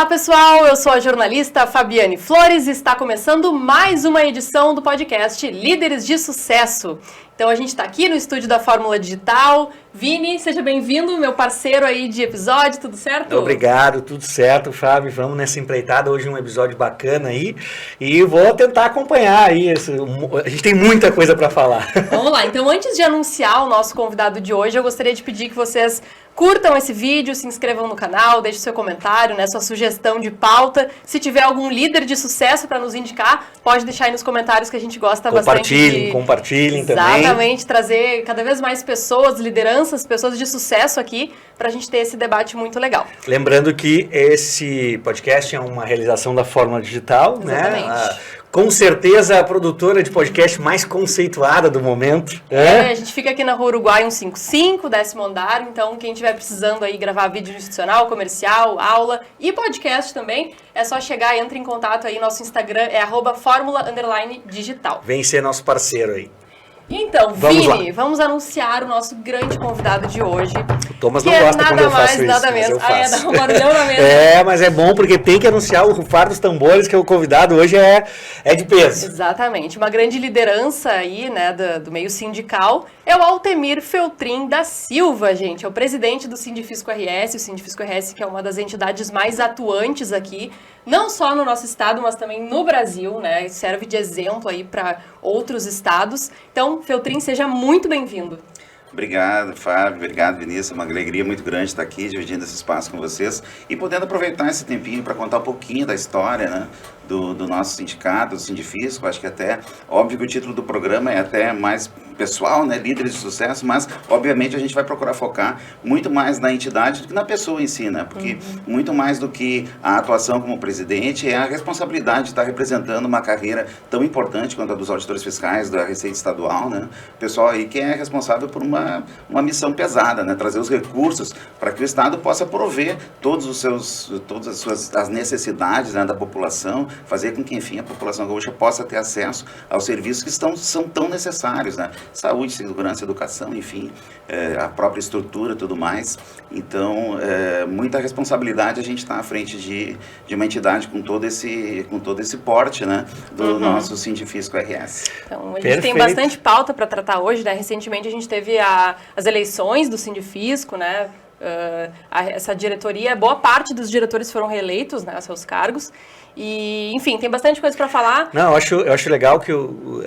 Olá pessoal, eu sou a jornalista Fabiane Flores e está começando mais uma edição do podcast Líderes de Sucesso. Então a gente está aqui no estúdio da Fórmula Digital. Vini, seja bem-vindo, meu parceiro aí de episódio, tudo certo? Obrigado, tudo certo, Fábio. Vamos nessa empreitada, hoje um episódio bacana aí e vou tentar acompanhar aí, a gente tem muita coisa para falar. Vamos lá, então antes de anunciar o nosso convidado de hoje, eu gostaria de pedir que vocês curtam esse vídeo, se inscrevam no canal, deixem seu comentário, né, sua sugestão de pauta. Se tiver algum líder de sucesso para nos indicar, pode deixar aí nos comentários que a gente gosta bastante de... Compartilhem também. Exatamente, trazer cada vez mais pessoas, lideranças, pessoas de sucesso aqui, para a gente ter esse debate muito legal. Lembrando que esse podcast é uma realização da Fórmula Digital, exatamente, né? Com certeza a produtora de podcast mais conceituada do momento. A gente fica aqui na Rua Uruguai 155, 10º andar, então quem estiver precisando aí gravar vídeo institucional, comercial, aula e podcast também, é só chegar, entra em contato aí, nosso Instagram é @formula_digital. Vem ser nosso parceiro aí. Então, Vini, vamos anunciar o nosso grande convidado de hoje. O Thomas não gosta quando eu faço isso, nada menos. Dá um barulhão na mesa. Mas é bom porque tem que anunciar o rufar dos tambores, que o convidado hoje é de peso. Exatamente. Uma grande liderança aí, né, do meio sindical é o Altemir Feltrin da Silva, gente. É o presidente do Sindifisco RS, o Sindifisco RS que é uma das entidades mais atuantes aqui, não só no nosso estado, mas também no Brasil, né? Serve de exemplo aí para outros estados. Então, Feltrin, seja muito bem-vindo. Obrigado, Fábio. Obrigado, Vinícius. É uma alegria muito grande estar aqui, dividindo esse espaço com vocês e podendo aproveitar esse tempinho para contar um pouquinho da história, né, do nosso sindicato, do Sindifisco. Acho que até, óbvio que o título do programa é até mais pessoal, né, líderes de sucesso, mas, obviamente, a gente vai procurar focar muito mais na entidade do que na pessoa em si, né, porque muito mais do que a atuação como presidente é a responsabilidade de estar representando uma carreira tão importante quanto a dos auditores fiscais, da Receita Estadual, né, pessoal aí que é responsável por uma missão pesada, né, trazer os recursos para que o Estado possa prover todas as necessidades, né, da população, fazer com que, enfim, a população gaúcha possa ter acesso aos serviços que são tão necessários, né? Saúde, segurança, educação, enfim, a própria estrutura e tudo mais. Então, muita responsabilidade a gente está à frente de uma entidade com todo esse porte, né, do nosso Sindifisco RS. Então, a gente tem bastante pauta para tratar hoje, né? Recentemente a gente teve as eleições do Sindifisco, né? Essa diretoria, boa parte dos diretores foram reeleitos, né, a seus cargos. E, enfim, tem bastante coisa para falar. Não, eu acho legal que o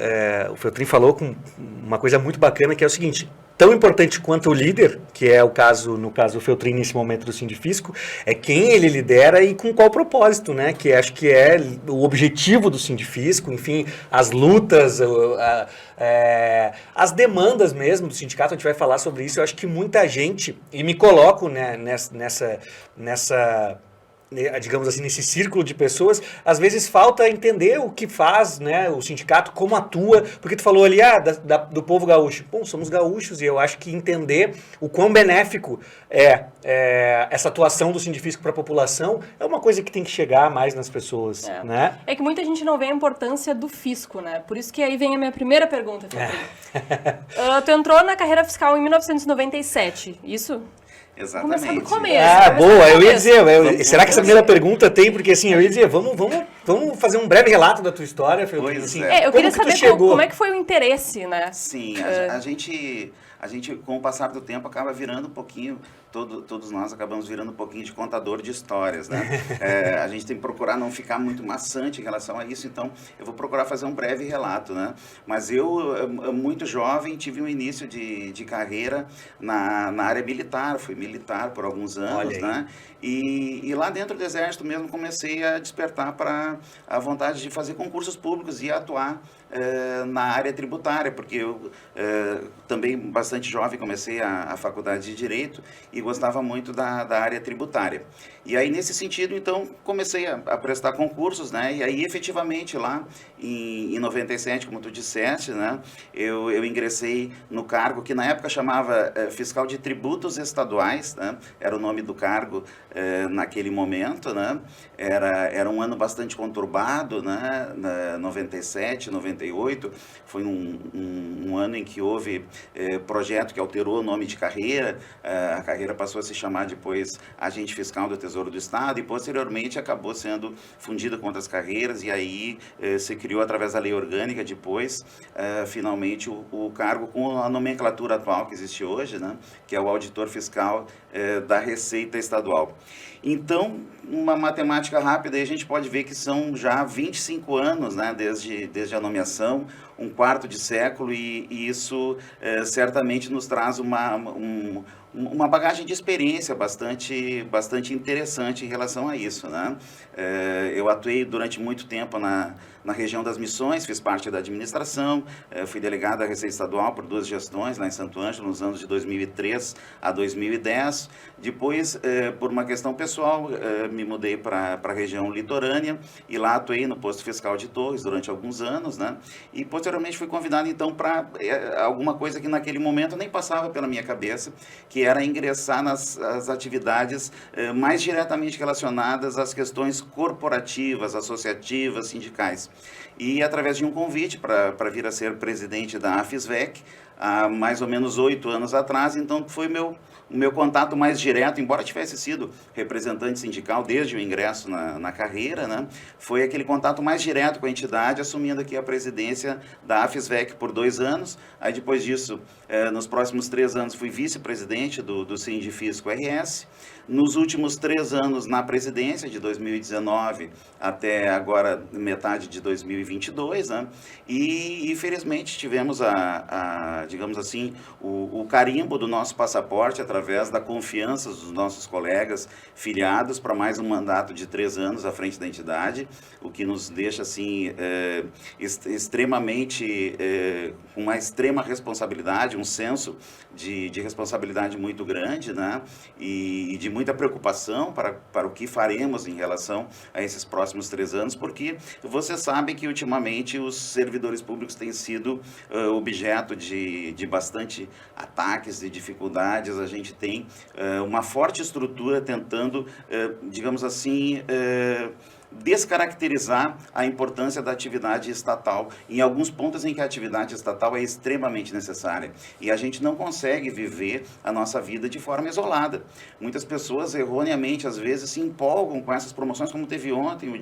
Feltrin falou com uma coisa muito bacana, que é o seguinte: tão importante quanto o líder, que é no caso o Feltrin nesse momento do Sindifisco, é quem ele lidera e com qual propósito, né? Que acho que é o objetivo do Sindifisco, enfim, as lutas, as demandas mesmo do sindicato. A gente vai falar sobre isso. Eu acho que muita gente, e me coloco, né, nessa digamos assim, nesse círculo de pessoas, às vezes falta entender o que faz, né, o sindicato, como atua, porque tu falou ali, do povo gaúcho. Bom, somos gaúchos e eu acho que entender o quão benéfico é essa atuação do Sindifisco para a população é uma coisa que tem que chegar mais nas pessoas, né? É que muita gente não vê a importância do fisco, né? Por isso que aí vem a minha primeira pergunta, tu entrou na carreira fiscal em 1997, isso? Exatamente. Começar do começo. Boa, eu ia dizer, será que essa primeira pergunta tem? Porque assim, eu ia dizer, vamos fazer um breve relato da tua história, Feltrin, assim, eu queria saber como é que foi o interesse, né? Sim, a gente, com o passar do tempo, acaba virando um pouquinho, todos nós acabamos virando um pouquinho de contador de histórias, né? A gente tem que procurar não ficar muito maçante em relação a isso, então eu vou procurar fazer um breve relato, né? Mas eu, muito jovem, tive um início de carreira na área militar, fui militar por alguns anos, né? E lá dentro do Exército mesmo comecei a despertar para a vontade de fazer concursos públicos e atuar na área tributária, porque eu também bastante jovem comecei a faculdade de Direito e gostava muito da área tributária. E aí, nesse sentido, então, comecei a prestar concursos, né? E aí, efetivamente, lá em 97, como tu disseste, né? Eu ingressei no cargo que na época chamava Fiscal de Tributos Estaduais, né? Era o nome do cargo naquele momento, né? Era um ano bastante conturbado, né? 97, 98, 98, foi um ano em que houve projeto que alterou o nome de carreira, a carreira passou a se chamar depois Agente Fiscal do Tesouro do Estado e posteriormente acabou sendo fundida com outras carreiras e aí se criou através da lei orgânica depois, finalmente o cargo com a nomenclatura atual que existe hoje, né, que é o auditor fiscal da Receita Estadual. Então, uma matemática rápida, aí a gente pode ver que são já 25 anos, né, desde a nomeação, um quarto de século, e isso certamente nos traz uma bagagem de experiência bastante interessante em relação a isso, né? Eu atuei durante muito tempo na região das Missões, fiz parte da administração, fui delegado da Receita Estadual por 2 gestões lá em Santo Ângelo, nos anos de 2003 a 2010. Depois, por uma questão pessoal, me mudei para a região litorânea e lá atuei no posto fiscal de Torres durante alguns anos, né? E posteriormente fui convidado então para alguma coisa que naquele momento nem passava pela minha cabeça, que era ingressar nas atividades mais diretamente relacionadas às questões corporativas, associativas, sindicais. E através de um convite para vir a ser presidente da AFISVEC, há mais ou menos 8 anos atrás, então foi o meu contato mais direto, embora tivesse sido representante sindical desde o ingresso na carreira, né, foi aquele contato mais direto com a entidade, assumindo aqui a presidência da AFISVEC por 2 anos, aí depois disso, nos próximos 3 anos, fui vice-presidente do Sindifisco RS, nos últimos 3 anos na presidência, de 2019 até agora metade de 2022, né, e infelizmente tivemos digamos assim, o carimbo do nosso passaporte através da confiança dos nossos colegas filiados para mais um mandato de 3 anos à frente da entidade, o que nos deixa assim extremamente com uma extrema responsabilidade, um senso de responsabilidade muito grande, né? E de muita preocupação para o que faremos em relação a esses próximos 3 anos, porque você sabe que ultimamente os servidores públicos têm sido objeto de bastante ataques e dificuldades. A gente tem uma forte estrutura tentando, digamos assim, descaracterizar a importância da atividade estatal em alguns pontos em que a atividade estatal é extremamente necessária e a gente não consegue viver a nossa vida de forma isolada. Muitas pessoas erroneamente às vezes se empolgam com essas promoções, como teve ontem o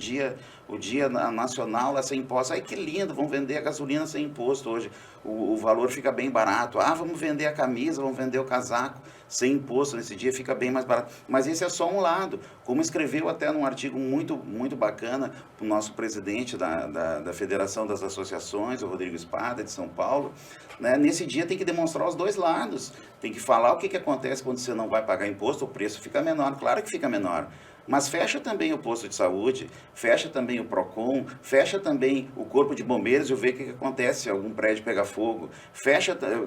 dia nacional lá sem imposto. Ai, que lindo, vão vender a gasolina sem imposto hoje, o valor fica bem barato. Vamos vender a camisa, vamos vender o casaco sem imposto nesse dia, fica bem mais barato. Mas esse é só um lado, como escreveu até num artigo muito bacana o nosso presidente da Federação das Associações, o Rodrigo Espada, de São Paulo, né? Nesse dia tem que demonstrar os 2 lados, tem que falar o que acontece quando você não vai pagar imposto, o preço fica menor, claro que fica menor. Mas fecha também o posto de saúde, fecha também o PROCON, fecha também o corpo de bombeiros e vê o que acontece se algum prédio pegar fogo,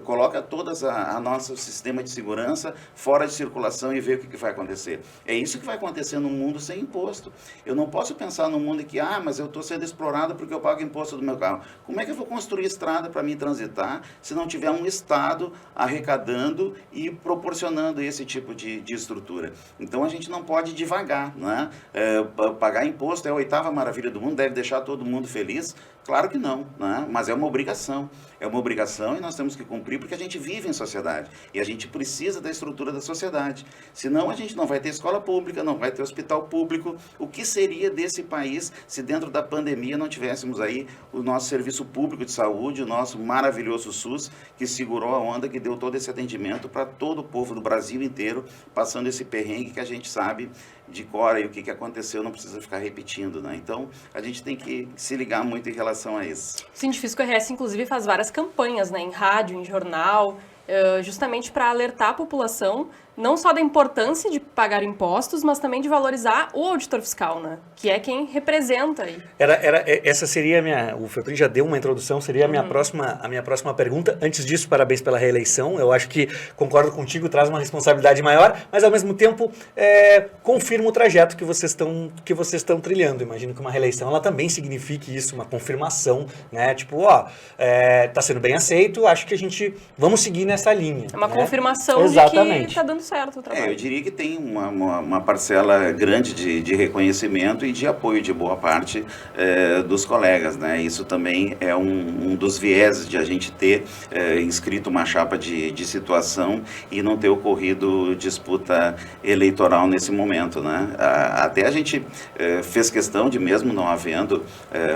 coloca todas a nosso sistema de segurança fora de circulação e vê o que vai acontecer. É isso que vai acontecer num mundo sem imposto. Eu não posso pensar num mundo em que, mas eu estou sendo explorado porque eu pago imposto do meu carro. Como é que eu vou construir estrada para mim transitar se não tiver um Estado arrecadando e proporcionando esse tipo de estrutura? Então a gente não pode devagar. Né? Pagar imposto é a 8ª maravilha do mundo, deve deixar todo mundo feliz? Claro que não, né? Mas é uma obrigação e nós temos que cumprir porque a gente vive em sociedade e a gente precisa da estrutura da sociedade, senão a gente não vai ter escola pública, não vai ter hospital público. O que seria desse país se dentro da pandemia não tivéssemos aí o nosso serviço público de saúde, o nosso maravilhoso SUS, que segurou a onda, que deu todo esse atendimento para todo o povo do Brasil inteiro, passando esse perrengue que a gente sabe de cor e o que aconteceu, não precisa ficar repetindo, né? Então, a gente tem que se ligar muito em relação a isso. O Sindifisco RS, inclusive, faz várias campanhas, né, em rádio, em jornal, justamente para alertar a população não só da importância de pagar impostos, mas também de valorizar o auditor fiscal, né? Que é quem representa aí. Essa seria a minha... O Feltrin já deu uma introdução, seria a minha próxima pergunta. Antes disso, parabéns pela reeleição. Eu acho que, concordo contigo, traz uma responsabilidade maior, mas ao mesmo tempo confirma o trajeto que vocês estão trilhando. Imagino que uma reeleição ela também signifique isso, uma confirmação, né? Tipo, tá sendo bem aceito, acho que vamos seguir nessa linha. É uma né? confirmação Exatamente. de que tá dando certo. certo o trabalho. Eu diria que tem uma parcela grande de reconhecimento e de apoio de boa parte dos colegas, né? Isso também é um dos vieses de a gente ter inscrito uma chapa de situação e não ter ocorrido disputa eleitoral nesse momento, né? Até a gente fez questão de, mesmo não havendo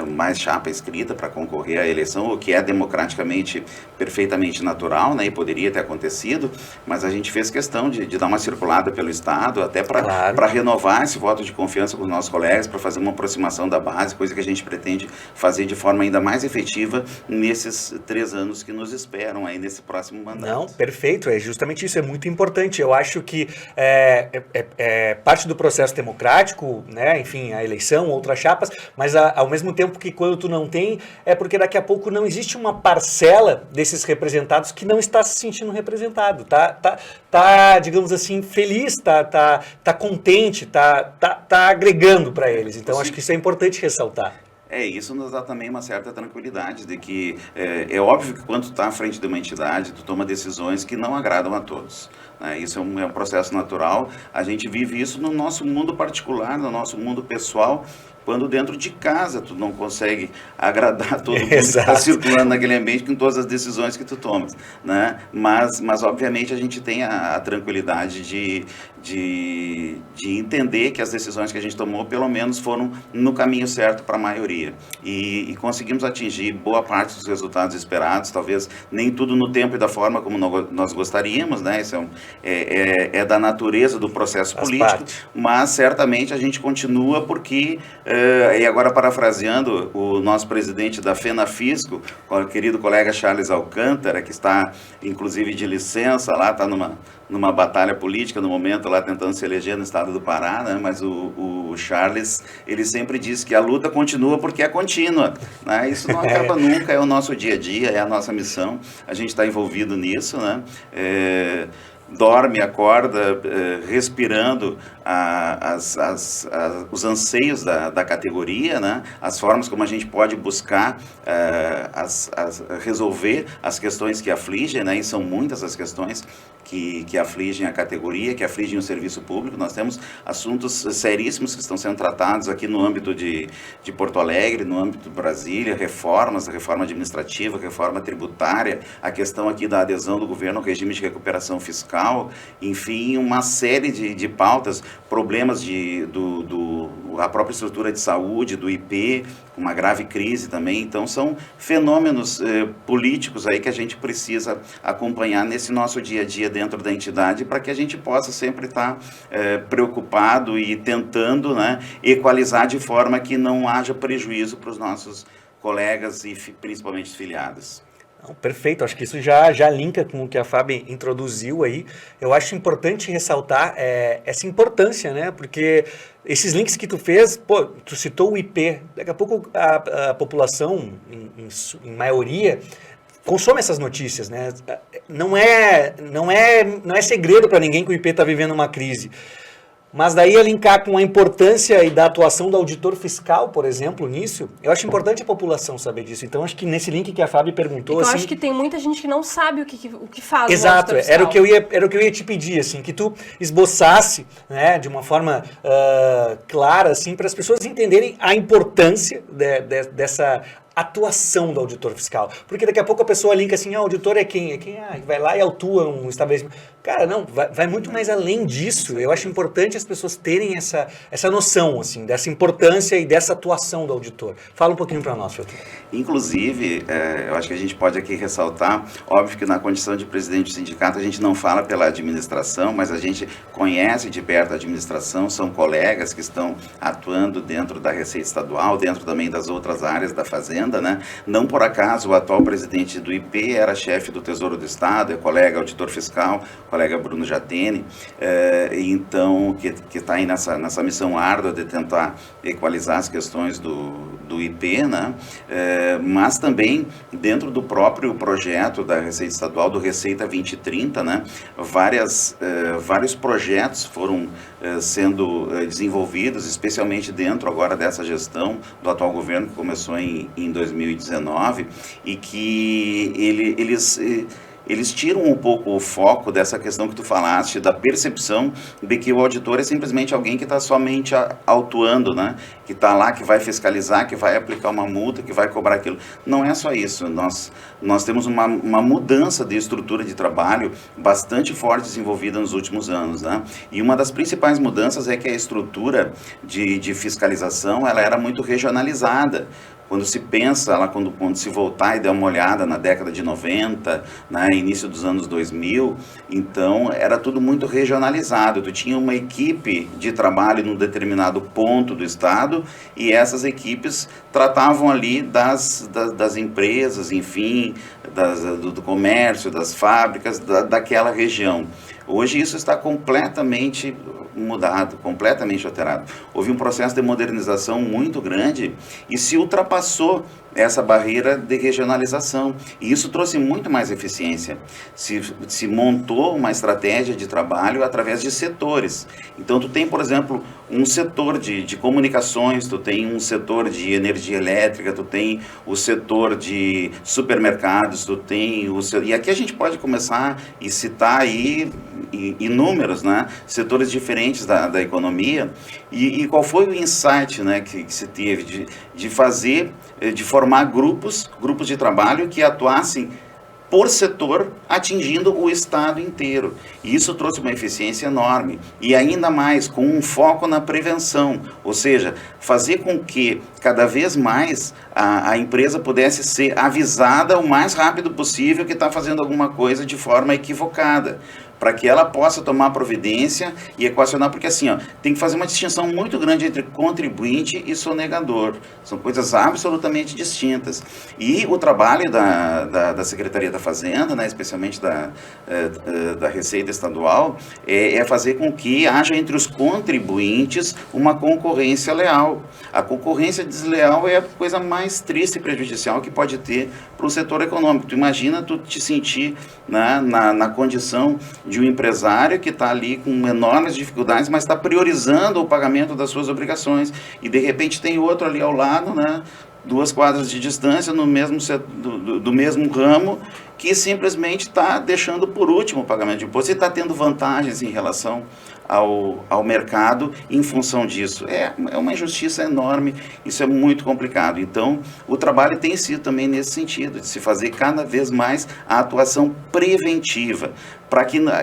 mais chapa inscrita para concorrer à eleição, o que é democraticamente perfeitamente natural, né? E poderia ter acontecido, mas a gente fez questão de dar uma circulada pelo Estado, até para renovar esse voto de confiança com os nossos colegas, para fazer uma aproximação da base, coisa que a gente pretende fazer de forma ainda mais efetiva nesses 3 anos que nos esperam aí nesse próximo mandato. Não, perfeito, é justamente isso, é muito importante. Eu acho que parte do processo democrático, né, enfim, a eleição, outras chapas, mas ao mesmo tempo que quando tu não tem, é porque daqui a pouco não existe uma parcela desses representados que não está se sentindo representado, tá, digamos assim, feliz, tá contente, tá agregando para eles. Então, acho que isso é importante ressaltar. Isso nos dá também uma certa tranquilidade de que é óbvio que quando tu está à frente de uma entidade, tu toma decisões que não agradam a todos. Né? Isso é um processo natural. A gente vive isso no nosso mundo particular, no nosso mundo pessoal, quando dentro de casa tu não consegue agradar todo mundo que está circulando naquele ambiente com todas as decisões que tu tomas, né? Mas obviamente a gente tem a tranquilidade de entender que as decisões que a gente tomou pelo menos foram no caminho certo para a maioria e conseguimos atingir boa parte dos resultados esperados, talvez nem tudo no tempo e da forma como nós gostaríamos, né? Isso é da natureza do processo político, mas certamente a gente continua porque e agora parafraseando o nosso presidente da FENAFISCO, o querido colega Charles Alcântara, que está inclusive de licença lá, está numa batalha política no momento lá tentando se eleger no estado do Pará, né? Mas o Charles, ele sempre diz que a luta continua porque é contínua, né? Isso não acaba nunca, é o nosso dia a dia, é a nossa missão, a gente está envolvido nisso, né? Dorme, acorda, respirando os anseios da categoria, né? As formas como a gente pode buscar resolver as questões que afligem, né? E são muitas as questões que afligem a categoria, que afligem o serviço público. Nós temos assuntos seríssimos que estão sendo tratados aqui no âmbito de Porto Alegre, no âmbito de Brasília, reformas, a reforma administrativa, reforma tributária, a questão aqui da adesão do governo ao regime de recuperação fiscal, enfim, uma série de pautas, problemas a própria estrutura de saúde, do IP, uma grave crise também. Então, são fenômenos políticos aí que a gente precisa acompanhar nesse nosso dia a dia dentro da entidade para que a gente possa sempre estar preocupado e tentando, né, equalizar de forma que não haja prejuízo para os nossos colegas e principalmente filiados. Perfeito, acho que isso já linka com o que a Fábio introduziu aí. Eu acho importante ressaltar essa importância, né? Porque esses links que tu fez, tu citou o IP, daqui a pouco a população, em maioria, consome essas notícias, né? Não é segredo para ninguém que o IP está vivendo uma crise. Mas daí a linkar com a importância e da atuação do auditor fiscal, por exemplo, nisso, eu acho importante a população saber disso. Então, acho que nesse link que a Fábio perguntou... Então, acho que tem muita gente que não sabe o que faz Exato, o auditor fiscal. Era o que eu ia te pedir, assim, que tu esboçasse, né, de uma forma clara, assim, para as pessoas entenderem a importância dessa atuação do auditor fiscal. Porque daqui a pouco a pessoa linka assim, o auditor é quem? Vai lá e autua um estabelecimento. Cara, não, vai muito mais além disso. Eu acho importante as pessoas terem essa noção, assim, dessa importância e dessa atuação do auditor. Fala um pouquinho para nós, Feltrin. Inclusive, eu acho que a gente pode aqui ressaltar, óbvio que na condição de presidente do sindicato a gente não fala pela administração, mas a gente conhece de perto a administração, são colegas que estão atuando dentro da Receita Estadual, dentro também das outras áreas da Fazenda, né? Não por acaso o atual presidente do IP era chefe do Tesouro do Estado, é colega auditor fiscal, colega Bruno Jatene, então que está aí nessa missão árdua de tentar equalizar as questões do IP, né? Mas também dentro do próprio projeto da Receita Estadual, do Receita 2030, né? Vários projetos foram sendo desenvolvidos, especialmente dentro agora dessa gestão do atual governo que começou em 2019 e que eles eles tiram um pouco o foco dessa questão que tu falaste, da percepção de que o auditor é simplesmente alguém que está somente autuando, né? Que está lá, que vai fiscalizar, que vai aplicar uma multa, que vai cobrar aquilo. Não é só isso, nós temos uma mudança de estrutura de trabalho bastante forte desenvolvida nos últimos anos, né? E uma das principais mudanças é que a estrutura de fiscalização, ela era muito regionalizada. Quando se pensa, lá quando se voltar e der uma olhada na década de 90, né, início dos anos 2000, então era tudo muito regionalizado. Tu tinha uma equipe de trabalho num determinado ponto do estado e essas equipes tratavam ali das empresas, enfim, do comércio, das fábricas, daquela região. Hoje isso está completamente mudado, completamente alterado. Houve um processo de modernização muito grande e se ultrapassou essa barreira de regionalização. E isso trouxe muito mais eficiência. Se montou uma estratégia de trabalho através de setores. Então, tu tem, por exemplo, um setor de comunicações, tu tem um setor de energia elétrica, tu tem o setor de supermercados, tu tem e aqui a gente pode começar e citar aí inúmeros, né, setores diferentes da economia. E qual foi o insight, né, que se teve de fazer, de formar grupos de trabalho que atuassem por setor, atingindo o estado inteiro. E isso trouxe uma eficiência enorme. E ainda mais, com um foco na prevenção. Ou seja, fazer com que cada vez mais a empresa pudesse ser avisada o mais rápido possível que está fazendo alguma coisa de forma equivocada, para que ela possa tomar providência e equacionar, porque assim, ó, tem que fazer uma distinção muito grande entre contribuinte e sonegador. São coisas absolutamente distintas. E o trabalho da Secretaria da Fazenda, né, especialmente da Receita Estadual, é fazer com que haja entre os contribuintes uma concorrência leal. A concorrência desleal é a coisa mais triste e prejudicial que pode ter para o setor econômico. Tu imagina tu te sentir, né, na condição de um empresário que está ali com enormes dificuldades, mas está priorizando o pagamento das suas obrigações, e de repente tem outro ali ao lado, né, 2 quadras de distância, no mesmo do mesmo ramo, que simplesmente está deixando por último o pagamento de imposto e está tendo vantagens em relação ao mercado em função disso. É uma injustiça enorme, isso é muito complicado. Então, o trabalho tem sido também nesse sentido, de se fazer cada vez mais a atuação preventiva,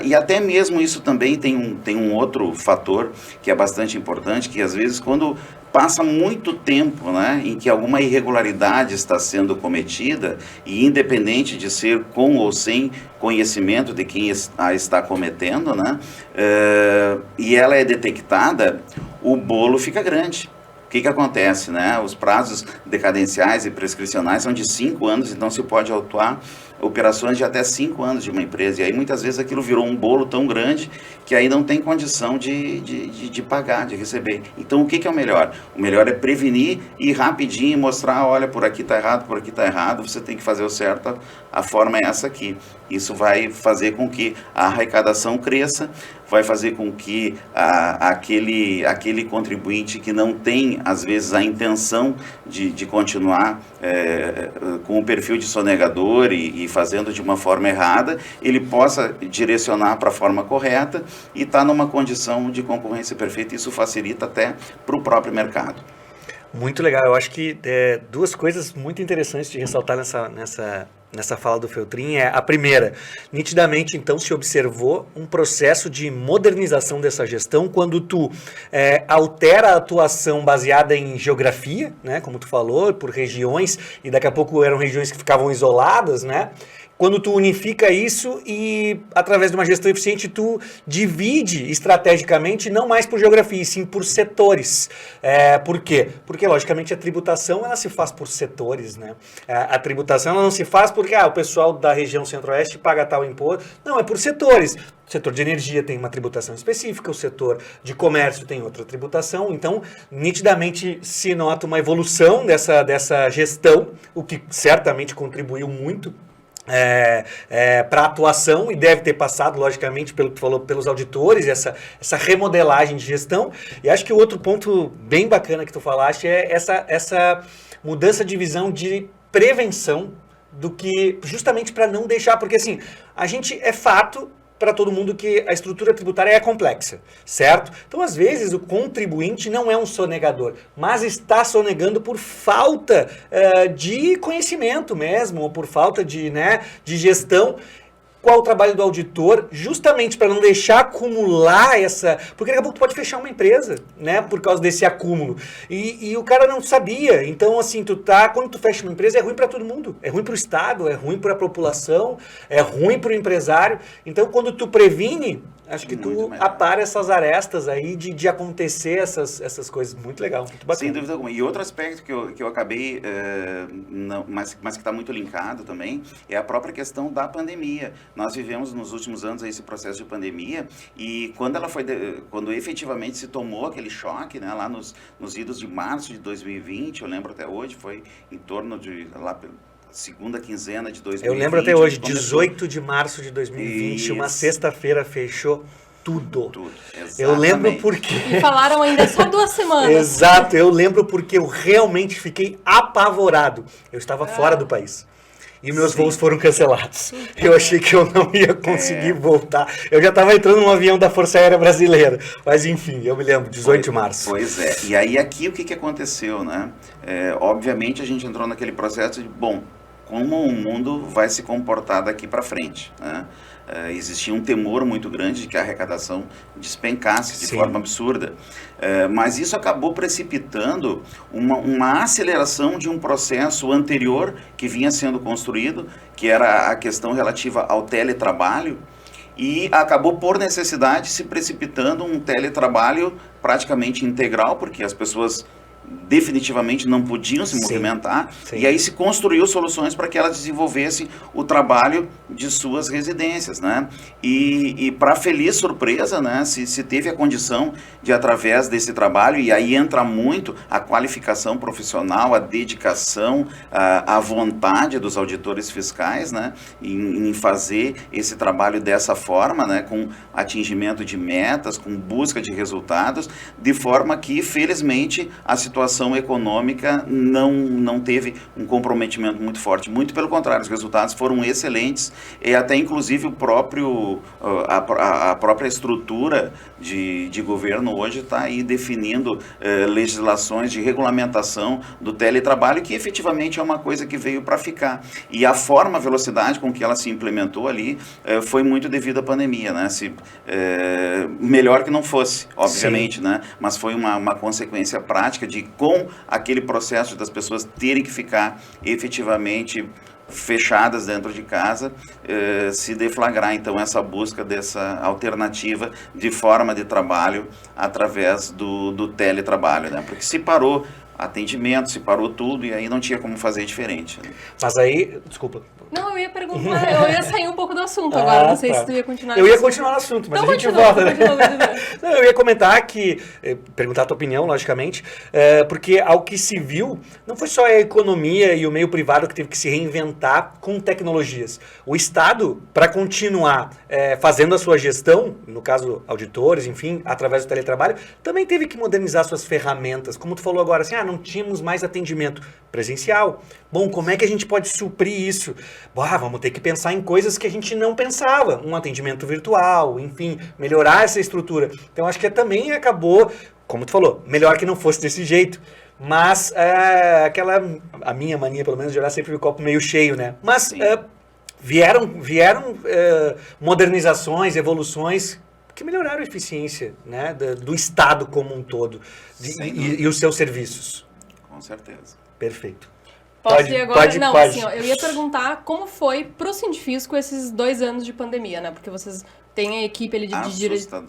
e até mesmo isso também tem um outro fator que é bastante importante, que às vezes quando passa muito tempo, né, em que alguma irregularidade está sendo cometida, e independente de ser com ou sem conhecimento de quem a está cometendo, né, e ela é detectada, o bolo fica grande. O que acontece, né? Os prazos decadenciais e prescricionais são de 5 anos, então se pode autuar operações de até 5 anos de uma empresa. E aí muitas vezes aquilo virou um bolo tão grande que aí não tem condição de pagar, de receber. Então o que é o melhor? O melhor é prevenir e rapidinho mostrar, olha, por aqui está errado, você tem que fazer o certo, a forma é essa aqui. Isso vai fazer com que a arrecadação cresça, vai fazer com que aquele contribuinte que não tem, às vezes, a intenção de continuar com o perfil de sonegador e fazendo de uma forma errada, ele possa direcionar para a forma correta e estar numa condição de concorrência perfeita. Isso facilita até para o próprio mercado. Muito legal. Eu acho que 2 coisas muito interessantes de ressaltar nessa fala do Feltrin é a primeira, nitidamente então se observou um processo de modernização dessa gestão quando tu altera a atuação baseada em geografia, né, como tu falou, por regiões, e daqui a pouco eram regiões que ficavam isoladas, né? Quando tu unifica isso e, através de uma gestão eficiente, tu divide estrategicamente, não mais por geografia, e sim por setores. Por quê? Porque, logicamente, a tributação ela se faz por setores, né? A tributação ela não se faz porque o pessoal da região centro-oeste paga tal imposto. Não, é por setores. O setor de energia tem uma tributação específica, o setor de comércio tem outra tributação. Então, nitidamente se nota uma evolução dessa gestão, o que certamente contribuiu muito para a atuação, e deve ter passado, logicamente, pelo que tu falou, pelos auditores, essa remodelagem de gestão. E acho que o outro ponto bem bacana que tu falaste é essa mudança de visão de prevenção do que justamente para não deixar, porque assim, a gente é fato para todo mundo que a estrutura tributária é complexa, certo? Então, às vezes, o contribuinte não é um sonegador, mas está sonegando por falta de conhecimento mesmo, ou por falta de gestão. Qual o trabalho do auditor, justamente para não deixar acumular essa... Porque daqui a pouco tu pode fechar uma empresa, né, por causa desse acúmulo. E o cara não sabia. Então, assim, quando tu fecha uma empresa, é ruim para todo mundo. É ruim para o Estado, é ruim para a população, é ruim para o empresário. Então, quando tu previne, acho que tu apara essas arestas aí de acontecer essas coisas. Muito legal, muito bacana. Sem dúvida alguma. E outro aspecto que eu acabei, mas que está muito linkado também, é a própria questão da pandemia. Nós vivemos nos últimos anos esse processo de pandemia e quando efetivamente se tomou aquele choque, né, lá nos idos de março de 2020, eu lembro até hoje, foi em torno de lá segunda quinzena de 2020. Eu lembro até hoje, 18 de março de 2020, uma sexta-feira fechou tudo. Eu lembro porque... E falaram ainda só 2 semanas. Exato, eu lembro porque eu realmente fiquei apavorado. Eu estava fora do país. E meus voos foram cancelados. Eu achei que eu não ia conseguir voltar. Eu já estava entrando num avião da Força Aérea Brasileira. Mas enfim, eu me lembro, 18 de março. Pois é. E aí aqui o que aconteceu, né? Obviamente a gente entrou naquele processo de, bom, como o mundo vai se comportar daqui para frente, né? Existia um temor muito grande de que a arrecadação despencasse de forma absurda. Mas isso acabou precipitando uma aceleração de um processo anterior que vinha sendo construído, que era a questão relativa ao teletrabalho, e acabou, por necessidade, se precipitando um teletrabalho praticamente integral, porque as pessoas definitivamente não podiam se movimentar, e aí se construiu soluções para que elas desenvolvessem o trabalho de suas residências, né? E para feliz surpresa, né, se teve a condição de, através desse trabalho, e aí entra muito a qualificação profissional, a dedicação, a vontade dos auditores fiscais, né, em fazer esse trabalho dessa forma, né, com atingimento de metas, com busca de resultados, de forma que, felizmente, a situação econômica não teve um comprometimento muito forte. Muito pelo contrário, os resultados foram excelentes e até inclusive a própria estrutura de governo hoje está aí definindo legislações de regulamentação do teletrabalho, que efetivamente é uma coisa que veio para ficar. E a forma, a velocidade com que ela se implementou ali foi muito devido à pandemia, né? Melhor que não fosse, obviamente, né? Mas foi uma consequência prática de, com aquele processo das pessoas terem que ficar efetivamente fechadas dentro de casa, se deflagrar então essa busca dessa alternativa de forma de trabalho através do teletrabalho, né? Porque se parou atendimento, se parou tudo e aí não tinha como fazer diferente, né? Mas aí, desculpa. Não, eu ia perguntar, eu ia sair um pouco do assunto agora, não sei se tu ia continuar. Eu ia continuar no assunto, mas então, a gente volta. Não, eu ia comentar que, perguntar a tua opinião, logicamente, porque ao que se viu, não foi só a economia e o meio privado que teve que se reinventar com tecnologias. O Estado, para continuar fazendo a sua gestão, no caso auditores, enfim, através do teletrabalho, também teve que modernizar suas ferramentas. Como tu falou agora, assim, não tínhamos mais atendimento presencial. Bom, como é que a gente pode suprir isso? Vamos ter que pensar em coisas que a gente não pensava. Um atendimento virtual, enfim, melhorar essa estrutura. Então, acho que também acabou, como tu falou, melhor que não fosse desse jeito. Mas, a minha mania, pelo menos, de olhar sempre o copo meio cheio, né? Mas vieram modernizações, evoluções que melhoraram a eficiência, né, do Estado como um todo e os seus serviços. Com certeza. Perfeito. Posso ir agora? Não, assim, eu ia perguntar como foi pro Sindifisco esses 2 anos de pandemia, né? Porque vocês têm a equipe ali de direção.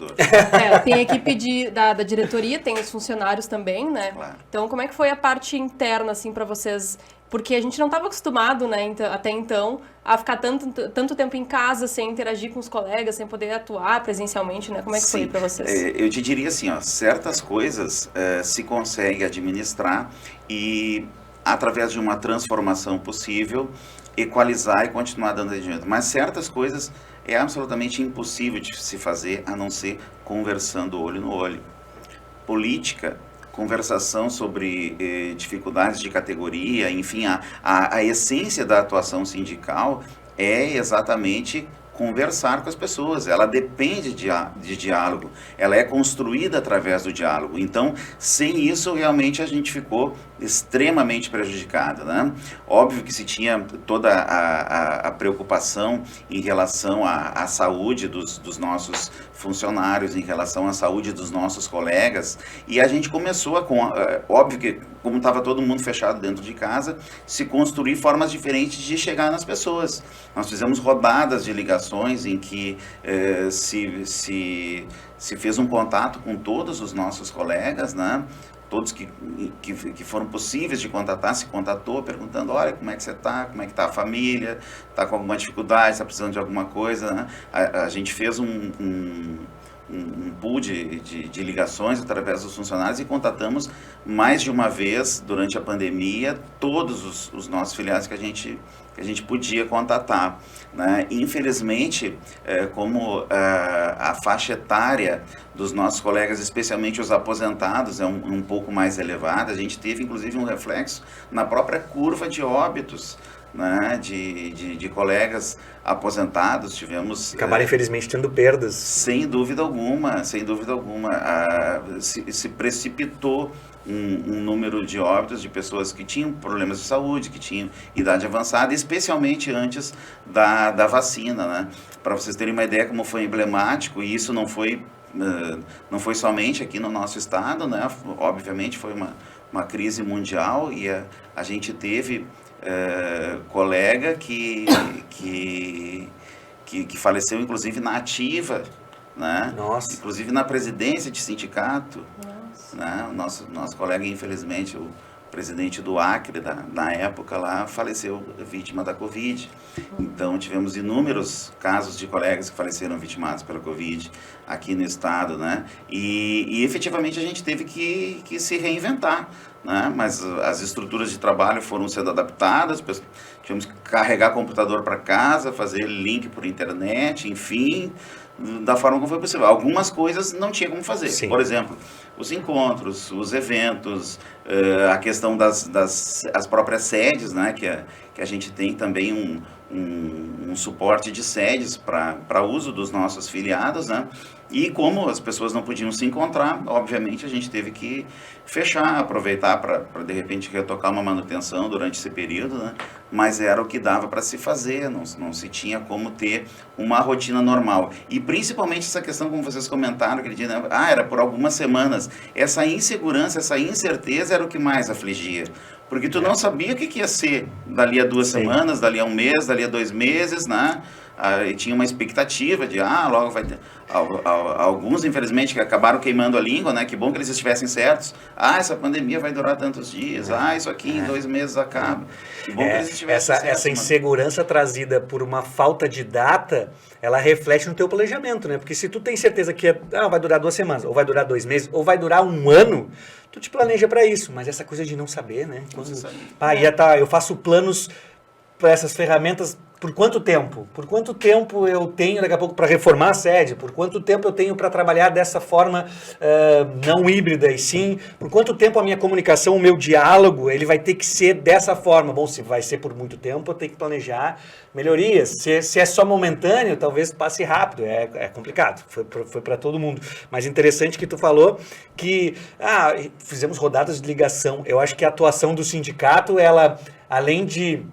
Tem a equipe da diretoria, tem os funcionários também, né? Claro. Então, como é que foi a parte interna, assim, para vocês? Porque a gente não estava acostumado, né, até então, a ficar tanto tempo em casa, sem interagir com os colegas, sem poder atuar presencialmente, né? Como é que foi para vocês? Eu te diria assim, certas coisas se consegue administrar e, através de uma transformação possível, equalizar e continuar dando atendimento. Mas certas coisas é absolutamente impossível de se fazer, a não ser conversando olho no olho. Política, conversação sobre dificuldades de categoria, enfim, a essência da atuação sindical é exatamente conversar com as pessoas, ela depende de diálogo, ela é construída através do diálogo. Então, sem isso, realmente a gente ficou extremamente prejudicado, né? Óbvio que se tinha toda a preocupação em relação à saúde dos nossos funcionários, em relação à saúde dos nossos colegas, e a gente começou óbvio que, como estava todo mundo fechado dentro de casa, se construir formas diferentes de chegar nas pessoas. Nós fizemos rodadas de ligações em que se fez um contato com todos os nossos colegas, né? Todos que foram possíveis de contatar, se contatou, perguntando, olha, como é que você está, como é que está a família, está com alguma dificuldade, está precisando de alguma coisa, né? A gente fez um pool de ligações através dos funcionários e contatamos mais de uma vez durante a pandemia todos os nossos filiados que a gente podia contatar, né? Infelizmente, como a faixa etária dos nossos colegas, especialmente os aposentados, é um pouco mais elevada, a gente teve inclusive um reflexo na própria curva de óbitos, né, de colegas aposentados. Tivemos... Acabaram, infelizmente, tendo perdas. Sem dúvida alguma, sem dúvida alguma. Se precipitou um número de óbitos de pessoas que tinham problemas de saúde, que tinham idade avançada, especialmente antes da vacina, né? Para vocês terem uma ideia como foi emblemático, e isso não foi somente aqui no nosso estado, né? Obviamente foi uma crise mundial, e a gente teve colega que faleceu, inclusive, na ativa, né? Nossa. Inclusive na presidência de sindicato. Nossa. Né? O nosso colega, infelizmente, o presidente do Acre, na época lá, faleceu vítima da Covid. Então, tivemos inúmeros casos de colegas que faleceram vitimados pela Covid aqui no estado, né? E efetivamente a gente teve que se reinventar, né? Mas as estruturas de trabalho foram sendo adaptadas, tivemos que carregar computador para casa, fazer link por internet, enfim, da forma como foi possível. Algumas coisas não tinha como fazer. Sim. Por exemplo, os encontros, os eventos, a questão das próprias sedes, né? Que a gente tem também um suporte de sedes para uso dos nossos filiados, né? E como as pessoas não podiam se encontrar, obviamente a gente teve que fechar, aproveitar para de repente retocar uma manutenção durante esse período, né? Mas era o que dava para se fazer, não se tinha como ter uma rotina normal. E principalmente essa questão, como vocês comentaram, aquele dia, né? Era por algumas semanas. Essa insegurança, essa incerteza era o que mais afligia. Porque tu não sabia o que ia ser dali a 2 semanas, dali a 1 mês, dali a 2 meses, né? E tinha uma expectativa de, logo vai ter... Alguns, infelizmente, que acabaram queimando a língua, né? Que bom que eles estivessem certos. Essa pandemia vai durar tantos dias. Isso aqui em 2 meses acaba. Que bom que eles estivessem certos. Essa insegurança trazida por uma falta de data, ela reflete no teu planejamento, né? Porque se tu tem certeza que vai durar 2 semanas, ou vai durar 2 meses, ou vai durar 1 ano, tu te planeja para isso. Mas essa coisa de não saber, né? Eu faço planos para essas ferramentas. Por quanto tempo? Por quanto tempo eu tenho daqui a pouco para reformar a sede? Por quanto tempo eu tenho para trabalhar dessa forma não híbrida e sim? Por quanto tempo a minha comunicação, o meu diálogo, ele vai ter que ser dessa forma? Bom, se vai ser por muito tempo, eu tenho que planejar melhorias. Se é só momentâneo, talvez passe rápido. É complicado. Foi para todo mundo. Mas interessante que tu falou que fizemos rodadas de ligação. Eu acho que a atuação do sindicato, ela, além de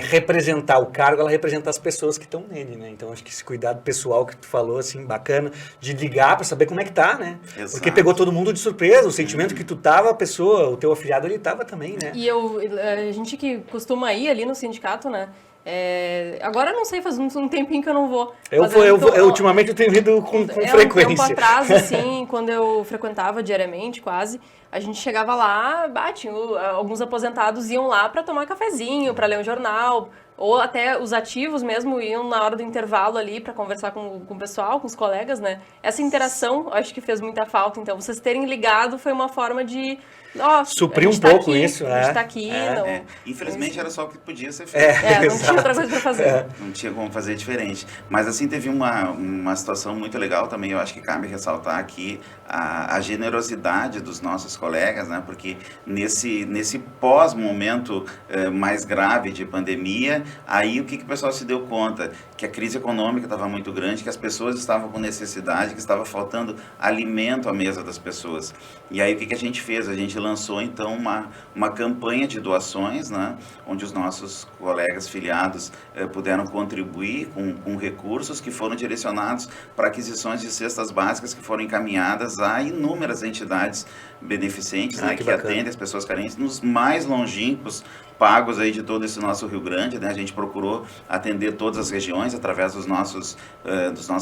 representar o cargo, ela representa as pessoas que estão nele, né? Então, acho que esse cuidado pessoal que tu falou, assim, bacana, de ligar para saber como é que tá, né? Exato. Porque pegou todo mundo de surpresa, o sentimento que tu tava, a pessoa, o teu afiliado, ele tava também, né? E a gente que costuma ir ali no sindicato, né? Agora eu não sei, faz um tempinho que eu não vou. Ultimamente eu tenho ido com frequência. Um tempo atrás, assim, quando eu frequentava diariamente, quase, a gente chegava lá, alguns aposentados iam lá para tomar cafezinho, para ler um jornal, ou até os ativos mesmo iam na hora do intervalo ali para conversar com o pessoal, com os colegas, né? Essa interação, acho que fez muita falta. Então, vocês terem ligado foi uma forma de... suprir um pouco aqui, isso, a gente tá aqui. Infelizmente era só o que podia ser feito. Não tinha outra coisa para fazer. Não tinha como fazer diferente. Mas assim, teve uma situação muito legal também, eu acho que cabe ressaltar aqui a generosidade dos nossos colegas, né? Porque nesse pós-momento mais grave de pandemia, aí o que o pessoal se deu conta? Que a crise econômica estava muito grande, que as pessoas estavam com necessidade, que estava faltando alimento à mesa das pessoas. E aí o que a gente fez? A gente lançou então uma campanha de doações, né? Onde os nossos colegas filiados puderam contribuir com recursos que foram direcionados para aquisições de cestas básicas que foram encaminhadas a inúmeras entidades beneficentes, né, que atendem as pessoas carentes nos mais longínquos pagos aí de todo esse nosso Rio Grande, né? A gente procurou atender todas as regiões através dos nossos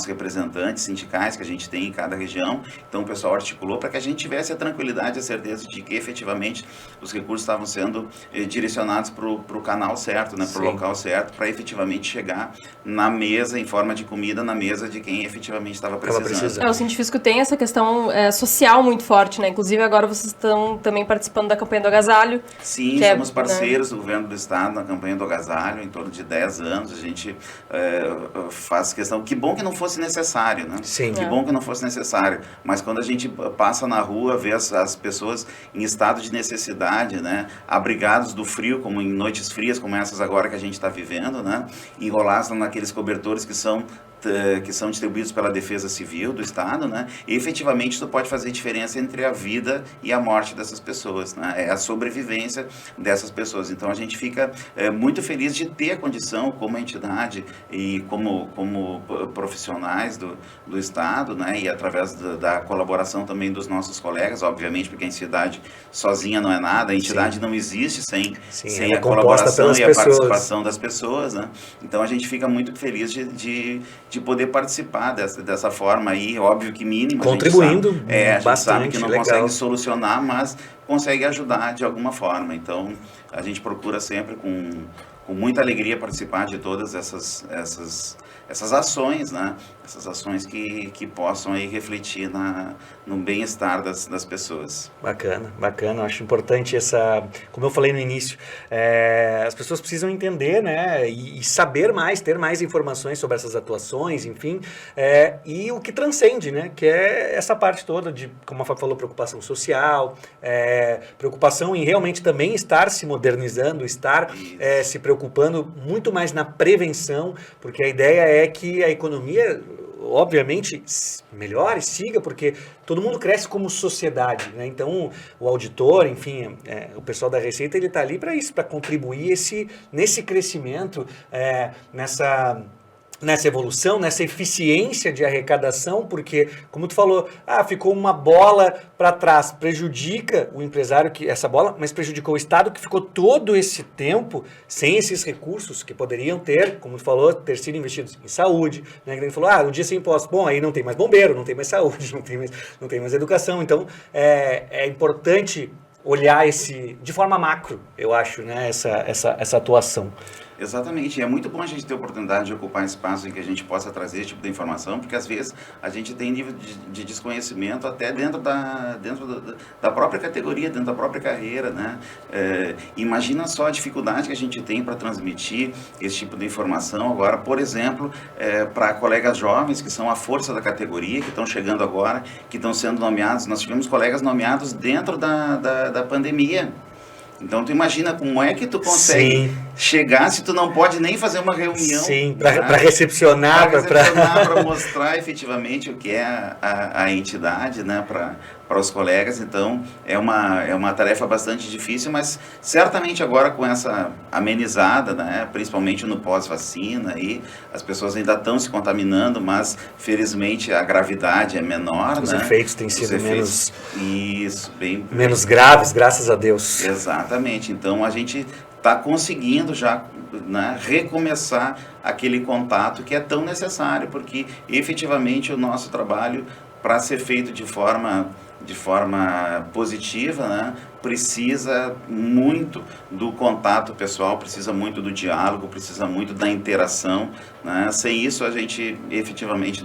representantes sindicais que a gente tem em cada região. Então o pessoal articulou para que a gente tivesse a tranquilidade e a certeza de que efetivamente os recursos estavam sendo direcionados para o canal certo, né? Para o local certo, para efetivamente chegar na mesa, em forma de comida, na mesa de quem efetivamente estava precisando. O Sindifisco tem essa questão social muito forte, né? Inclusive agora vocês estão também participando da campanha do agasalho. Sim, somos parceiros do Governo do Estado na campanha do agasalho, em torno de 10 anos, a gente faz questão, que bom que não fosse necessário, né? Sim. Que bom que não fosse necessário, mas quando a gente passa na rua, vê as pessoas em estado de necessidade, né? Abrigados do frio, como em noites frias, como essas agora que a gente está vivendo, né? Enrolados naqueles cobertores que são distribuídos pela Defesa Civil do Estado, né? E efetivamente isso pode fazer diferença entre a vida e a morte dessas pessoas, né? É a sobrevivência dessas pessoas. Então a gente fica muito feliz de ter a condição como entidade e como profissionais do Estado, né? E através da colaboração também dos nossos colegas, obviamente, porque a entidade sozinha não é nada, a entidade não existe sem a colaboração e a participação das pessoas, né? Então a gente fica muito feliz de poder participar dessa forma aí, óbvio que mínima. Contribuindo a gente sabe que não legal. consegue solucionar, mas consegue ajudar de alguma forma. Então, a gente procura sempre com muita alegria participar de todas essas ações, né? Essas ações que possam aí refletir no bem-estar das pessoas. Bacana. Acho importante como eu falei no início, as pessoas precisam entender, né? E saber mais, ter mais informações sobre essas atuações, enfim, e o que transcende, né? Que é essa parte toda de, como a Fábio falou, preocupação social, preocupação em realmente também estar se modernizando, estar se preocupando muito mais na prevenção, porque a ideia é que a economia, obviamente, melhore, siga, porque todo mundo cresce como sociedade, né? Então, o auditor, enfim, o pessoal da Receita, ele está ali para isso, para contribuir nesse crescimento, nessa evolução, nessa eficiência de arrecadação, porque, como tu falou, ficou uma bola para trás, prejudica o empresário, essa bola, mas prejudicou o Estado, que ficou todo esse tempo sem esses recursos que poderiam ter, como tu falou, ter sido investidos em saúde, né? Que ele falou, no dia sem impostos, bom, aí não tem mais bombeiro, não tem mais saúde, não tem mais educação, então é importante olhar de forma macro, eu acho, né, essa atuação. Exatamente, e é muito bom a gente ter a oportunidade de ocupar espaço em que a gente possa trazer esse tipo de informação, porque às vezes a gente tem nível de desconhecimento até dentro da própria categoria, dentro da própria carreira, né? Imagina só a dificuldade que a gente tem para transmitir esse tipo de informação agora, por exemplo, para colegas jovens que são a força da categoria, que estão chegando agora, que estão sendo nomeados. Nós tivemos colegas nomeados dentro da pandemia. Então, tu imagina como é que tu consegue chegar se tu não pode nem fazer uma reunião. Sim, para recepcionar. Para mostrar efetivamente o que é a entidade, né, para os colegas. Então, é uma tarefa bastante difícil, mas certamente agora com essa amenizada, né, principalmente no pós-vacina, aí, as pessoas ainda estão se contaminando, mas felizmente a gravidade é menor. Os efeitos têm sido menos graves, graças a Deus. Exatamente. Então, a gente está conseguindo já, né, recomeçar aquele contato que é tão necessário, porque efetivamente o nosso trabalho, para ser feito de forma de forma positiva, né, precisa muito do contato pessoal, precisa muito do diálogo, precisa muito da interação, né? Sem isso a gente efetivamente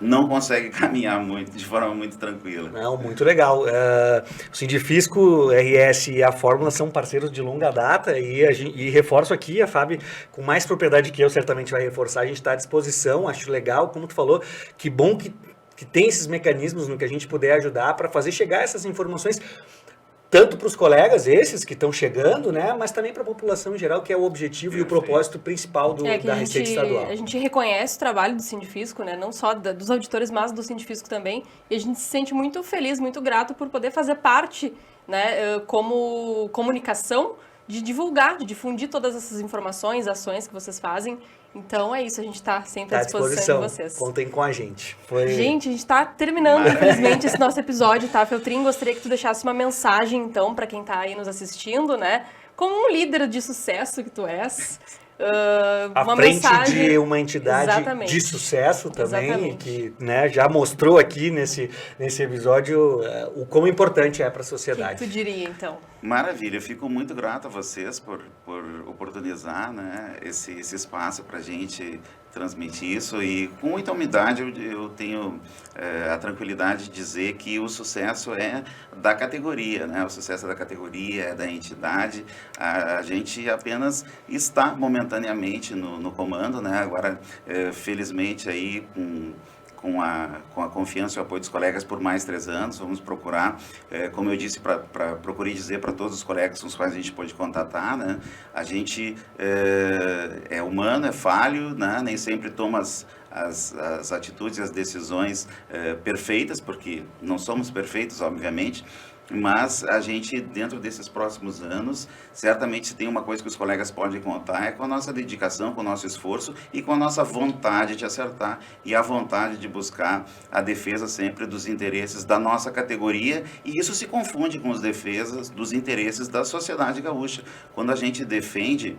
não consegue caminhar muito, de forma muito tranquila. Não, muito legal. O Sindifisco, RS e a Fórmula são parceiros de longa data e reforço aqui, a Fábio, com mais propriedade que eu, certamente vai reforçar, a gente está à disposição, acho legal, como tu falou, que bom que tem esses mecanismos no que a gente puder ajudar para fazer chegar essas informações tanto para os colegas, esses que estão chegando, né, mas também para a população em geral, que é o objetivo e o propósito principal da Receita Estadual. A gente reconhece o trabalho do Sindifisco, né, não só dos auditores, mas do Sindifisco também, e a gente se sente muito feliz, muito grato por poder fazer parte, né, como comunicação, de divulgar, de difundir todas essas informações, ações que vocês fazem. Então é isso, a gente está sempre à disposição de vocês. Contem com a gente. Gente, a gente está terminando, infelizmente, esse nosso episódio, tá, Feltrin? Gostaria que tu deixasse uma mensagem, então, para quem está aí nos assistindo, né? Como um líder de sucesso que tu és. À frente de uma entidade de sucesso também, que, né, já mostrou aqui nesse episódio o quão importante é para a sociedade. O que tu diria, então? Maravilha, eu fico muito grato a vocês por oportunizar, né, esse espaço para a gente transmitir isso, e com muita humildade eu tenho a tranquilidade de dizer que o sucesso é da categoria, né? O sucesso é da categoria, é da entidade. A gente apenas está momentaneamente no comando, né? Agora, felizmente aí com a confiança e o apoio dos colegas por mais 3 anos, vamos procurar, como eu disse, procurei dizer para todos os colegas com os quais a gente pode contatar, né? A gente é humano, é falho, né? Nem sempre toma as atitudes e as decisões perfeitas, porque não somos perfeitos, obviamente, mas a gente, dentro desses próximos anos, certamente se tem uma coisa que os colegas podem contar, é com a nossa dedicação, com o nosso esforço e com a nossa vontade de acertar e a vontade de buscar a defesa sempre dos interesses da nossa categoria, e isso se confunde com os defesas dos interesses da sociedade gaúcha. Quando a gente defende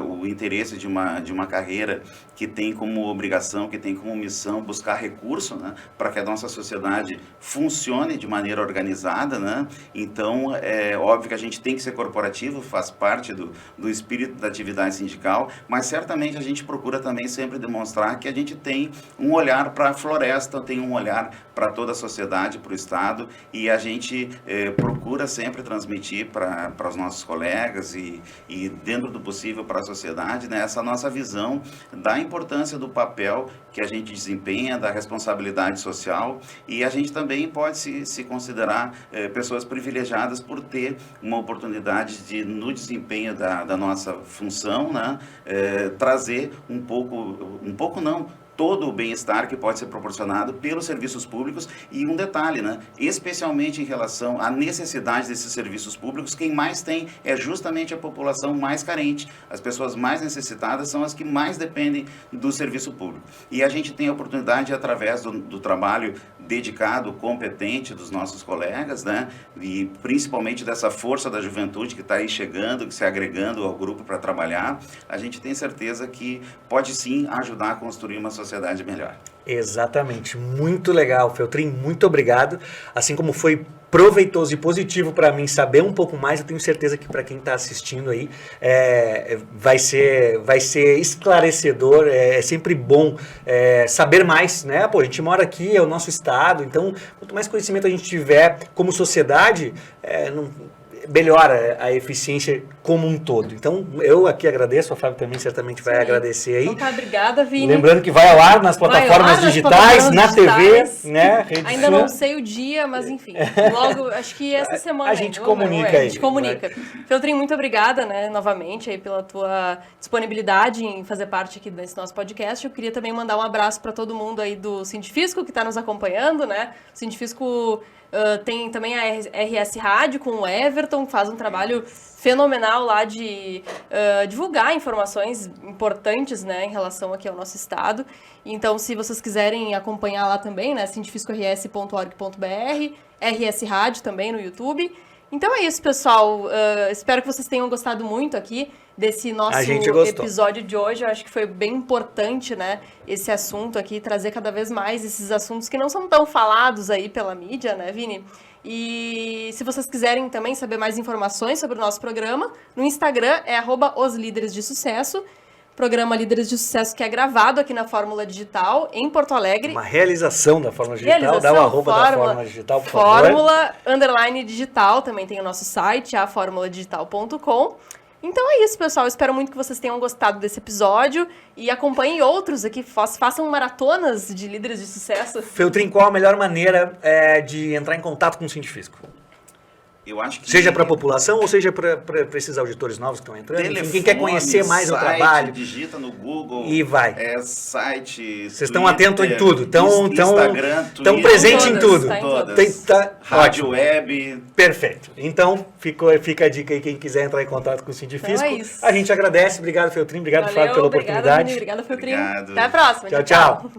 o interesse de uma carreira que tem como obrigação, que tem como missão buscar recurso, né, para que a nossa sociedade funcione de maneira organizada, né? Então, é óbvio que a gente tem que ser corporativo, faz parte do espírito da atividade sindical, mas certamente a gente procura também sempre demonstrar que a gente tem um olhar para a floresta, tem um olhar para toda a sociedade, para o Estado, e a gente procura sempre transmitir para os nossos colegas e dentro do possível para a sociedade, né, essa nossa visão da importância do papel que a gente desempenha, da responsabilidade social, e a gente também pode se considerar pessoas privilegiadas por ter uma oportunidade de, no desempenho da nossa função, né, trazer um pouco não, todo o bem-estar que pode ser proporcionado pelos serviços públicos. E um detalhe, né? Especialmente em relação à necessidade desses serviços públicos, quem mais tem é justamente a população mais carente. As pessoas mais necessitadas são as que mais dependem do serviço público. E a gente tem a oportunidade, através do trabalho dedicado, competente dos nossos colegas, né? E principalmente dessa força da juventude que está aí chegando, que se agregando ao grupo para trabalhar, a gente tem certeza que pode sim ajudar a construir uma sociedade melhor. Exatamente, muito legal, Feltrin, muito obrigado. Assim como foi proveitoso e positivo para mim saber um pouco mais, eu tenho certeza que para quem está assistindo aí vai ser esclarecedor. É sempre bom saber mais, né? Pô, a gente mora aqui, é o nosso estado, então quanto mais conhecimento a gente tiver como sociedade, melhora a eficiência como um todo. Então, eu aqui agradeço, a Fábio também certamente vai agradecer aí. Então tá, obrigada, Vini. Lembrando que vai ao ar nas plataformas digitais, na TV, né? Ainda não sei o dia, mas enfim, logo, acho que essa semana... A gente comunica aí. A gente comunica. Feltrin, muito obrigada, né, novamente, aí pela tua disponibilidade em fazer parte aqui desse nosso podcast. Eu queria também mandar um abraço para todo mundo aí do Sindifisco que está nos acompanhando, né? O Sindifisco tem também a RS Rádio com o Everton, que faz um trabalho fenomenal lá de divulgar informações importantes, né, em relação aqui ao nosso estado. Então, se vocês quiserem acompanhar lá também, né, sindifiscors.org.br, RS Rádio também no YouTube. Então é isso, pessoal. Espero que vocês tenham gostado muito aqui desse nosso episódio de hoje. Eu acho que foi bem importante, né, esse assunto aqui, trazer cada vez mais esses assuntos que não são tão falados aí pela mídia, né, Vini? E se vocês quiserem também saber mais informações sobre o nosso programa, no Instagram é @oslíderesdesucesso. Programa Líderes de Sucesso que é gravado aqui na Fórmula Digital, em Porto Alegre. Uma realização da Fórmula Digital, dá o arroba da Fórmula Digital, por favor. Fórmula_Digital, também tem o nosso site, aformuladigital.com. Então é isso, pessoal. Eu espero muito que vocês tenham gostado desse episódio e acompanhem outros aqui, façam maratonas de líderes de sucesso. Feltrin, qual a melhor maneira de entrar em contato com o Sindifisco? Eu acho que seja para a população ou seja para esses auditores novos que estão entrando. Telefone, quem quer conhecer mais o trabalho. Digita no Google. E vai. Site. Vocês estão atentos em tudo. Instagram, estão presentes em tudo. Rádio web. Perfeito. Então fica a dica aí, quem quiser entrar em contato com o Sindifisco. Então a gente agradece. Obrigado, Feltrin. Obrigado, Fábio, pela oportunidade. Obrigado, Feltrin. Até a próxima. Tchau.